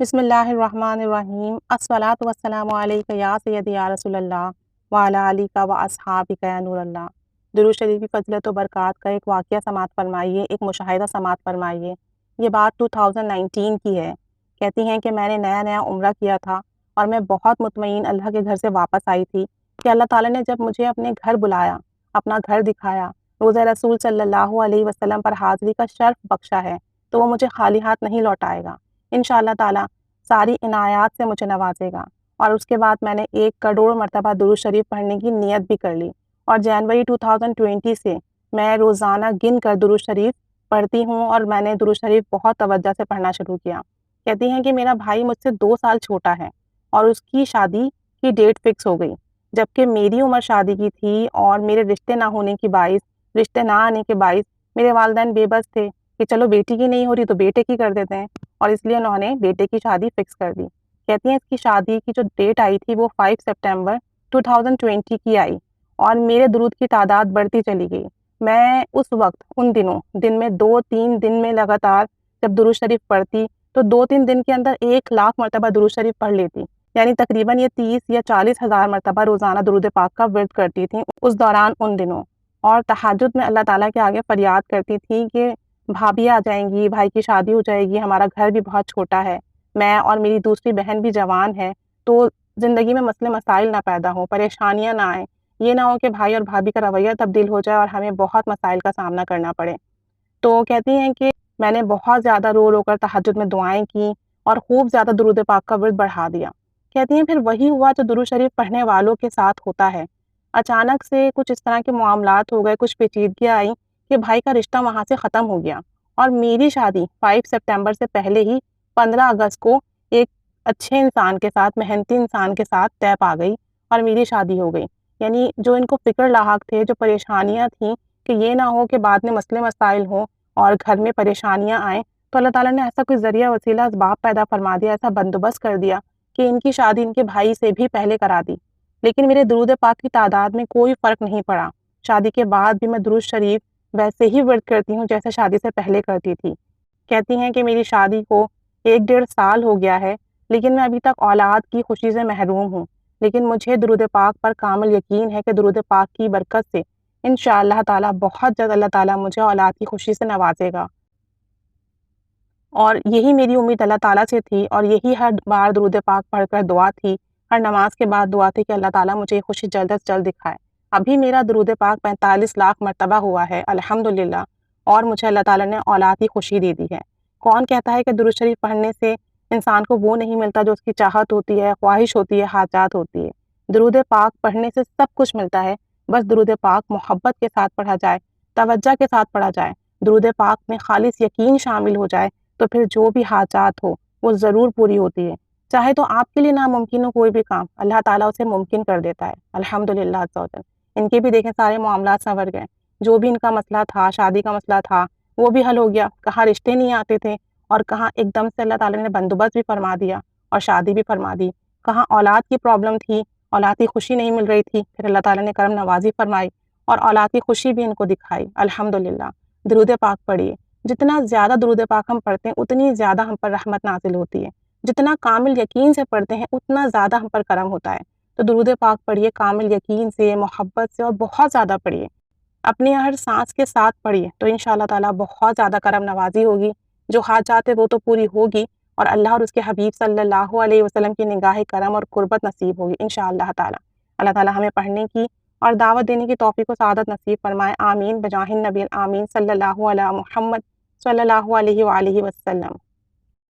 بسم اللہ الرحمن الرحیم الصلاۃ والسلام علیک یا سیدی یا رسول اللہ وعلی آلک و اصحابک یا نور اللہ۔ درود شریف کی فضیلت و برکات کا ایک واقعہ سماعت فرمائیے، ایک مشاہدہ سماعت فرمائیے۔ یہ بات 2019 کی ہے۔ کہتی ہیں کہ میں نے نیا عمرہ کیا تھا اور میں بہت مطمئن اللہ کے گھر سے واپس آئی تھی کہ اللہ تعالیٰ نے جب مجھے اپنے گھر بلایا، اپنا گھر دکھایا، روضہ رسول صلی اللہ علیہ وسلم پر حاضری کا شرف بخشا ہے، تو وہ مجھے خالی ہاتھ نہیں لوٹائے گا۔ انشاءاللہ تعالیٰ ساری عنایات سے مجھے نوازے گا۔ اور اس کے بعد میں نے 1 کروڑ مرتبہ درود شریف پڑھنے کی نیت بھی کر لی، اور جنوری 2020 سے میں روزانہ گن کر درود شریف پڑھتی ہوں، اور میں نے درود شریف بہت توجہ سے پڑھنا شروع کیا۔ کہتی ہیں کہ میرا بھائی مجھ سے 2 سال چھوٹا ہے اور اس کی شادی کی ڈیٹ فکس ہو گئی، جبکہ میری عمر شادی کی تھی، اور میرے رشتے نہ ہونے کی باعث، رشتے نہ آنے کے باعث میرے والدین بے بس تھے کہ چلو بیٹی کی نہیں ہو رہی تو بیٹے کی کر دیتے ہیں، اور اس لیے انہوں نے بیٹے کی شادی فکس کر دی۔ کہتی ہیں اس کی شادی کی جو ڈیٹ آئی تھی وہ 5 سپٹمبر 2020 کی آئی، اور میرے درود کی تعداد بڑھتی چلی گئی۔ میں اس وقت ان دنوں دن میں 2-3 دن میں لگاتار جب درود شریف پڑھتی تو 2-3 دن کے اندر 1 لاکھ مرتبہ درود شریف پڑھ لیتی، یعنی تقریباً یہ 30 یا 40 ہزار مرتبہ روزانہ درود پاک کا ورد کرتی تھی اس دوران ان دنوں۔ اور تہجد میں اللہ تعالیٰ کے آگے فریاد کرتی تھی کہ بھابھی آ جائیں گی، بھائی کی شادی ہو جائے گی، ہمارا گھر بھی بہت چھوٹا ہے، میں اور میری دوسری بہن بھی جوان ہے، تو زندگی میں مسئلے مسائل نہ پیدا ہوں، پریشانیاں نہ آئیں، یہ نہ ہو کہ بھائی اور بھابھی کا رویہ تبدیل ہو جائے اور ہمیں بہت مسائل کا سامنا کرنا پڑے۔ تو کہتی ہیں کہ میں نے بہت زیادہ رو رو کر تہجد میں دعائیں کی اور خوب زیادہ درود پاک کا ورد بڑھا دیا۔ کہتی ہیں پھر وہی ہوا جو درود شریف پڑھنے والوں کے ساتھ ہوتا ہے۔ اچانک سے کچھ اس طرح کے معاملات ہو گئے، کچھ پیچیدگیاں آئیں کہ بھائی کا رشتہ وہاں سے ختم ہو گیا، اور میری شادی 5 سپٹمبر سے پہلے ہی 15 اگست کو ایک اچھے انسان کے ساتھ، محنتی انسان کے ساتھ طے پا گئی اور میری شادی ہو گئی۔ یعنی جو ان کو فکر لاحق تھے، جو پریشانیاں تھیں کہ یہ نہ ہو کہ بعد میں مسئلے مسائل ہوں اور گھر میں پریشانیاں آئیں، تو اللہ تعالیٰ نے ایسا کوئی ذریعہ وسیلہ اسباب پیدا فرما دیا، ایسا بندوبست کر دیا کہ ان کی شادی ان کے بھائی سے بھی پہلے کرا دی۔ لیکن میرے درود پاک کی تعداد میں کوئی فرق نہیں پڑا۔ شادی کے بعد بھی میں درود شریف ویسے ہی ورد کرتی ہوں جیسے شادی سے پہلے کرتی تھی۔ کہتی ہیں کہ میری شادی کو 1-1.5 سال ہو گیا ہے، لیکن میں ابھی تک اولاد کی خوشی سے محروم ہوں، لیکن مجھے درود پاک پر کامل یقین ہے کہ درود پاک کی برکت سے انشاءاللہ تعالیٰ بہت جلد اللہ تعالیٰ مجھے اولاد کی خوشی سے نوازے گا۔ اور یہی میری امید اللہ تعالیٰ سے تھی، اور یہی ہر بار درود پاک پڑھ کر دعا تھی، ہر نماز کے بعد دعا تھی کہ اللہ تعالیٰ مجھے یہ خوشی جلد از جلد دکھائے۔ ابھی میرا درود پاک 45 لاکھ مرتبہ ہوا ہے الحمدللہ، اور مجھے اللہ تعالیٰ نے اولاد کی خوشی دے دی ہے۔ کون کہتا ہے کہ درود شریف پڑھنے سے انسان کو وہ نہیں ملتا جو اس کی چاہت ہوتی ہے، خواہش ہوتی ہے، حاجات ہوتی ہے۔ درود پاک پڑھنے سے سب کچھ ملتا ہے، بس درود پاک محبت کے ساتھ پڑھا جائے، توجہ کے ساتھ پڑھا جائے، درود پاک میں خالص یقین شامل ہو جائے، تو پھر جو بھی حاجات ہو وہ ضرور پوری ہوتی ہے۔ چاہے تو آپ کے لیے ناممکن ہو کوئی بھی کام، اللہ تعالیٰ اسے ممکن کر دیتا ہے الحمدللہ عز و جل۔ ان کے بھی دیکھیں سارے معاملات سنور گئے، جو بھی ان کا مسئلہ تھا، شادی کا مسئلہ تھا، وہ بھی حل ہو گیا۔ کہاں رشتے نہیں آتے تھے، اور کہاں ایک دم سے اللہ تعالیٰ نے بندوبست بھی فرما دیا اور شادی بھی فرما دی۔ کہاں اولاد کی پرابلم تھی، اولاد کی خوشی نہیں مل رہی تھی، پھر اللہ تعالیٰ نے کرم نوازی فرمائی اور اولاد کی خوشی بھی ان کو دکھائی الحمدللہ۔ درود پاک پڑھیے، جتنا زیادہ درود پاک ہم پڑھتے ہیں اتنی زیادہ ہم پر رحمت نازل ہوتی ہے، جتنا کامل یقین سے پڑھتے ہیں اتنا زیادہ ہم پر کرم ہوتا ہے۔ تو درود پاک پڑھیے کامل یقین سے، محبت سے، اور بہت زیادہ پڑھیے، اپنی ہر سانس کے ساتھ پڑھیے، تو انشاءاللہ تعالیٰ بہت زیادہ کرم نوازی ہوگی، جو حاجات ہے وہ تو پوری ہوگی، اور اللہ اور اس کے حبیب صلی اللہ علیہ وسلم کی نگاہ کرم اور قربت نصیب ہوگی انشاءاللہ تعالیٰ۔ اللہ تعالیٰ ہمیں پڑھنے کی اور دعوت دینے کی توفیق و سعادت نصیب فرمائے، آمین بجاہ النبی آمین، صلی اللہ علیہ محمد صلی اللہ علیہ وآلہ وسلم۔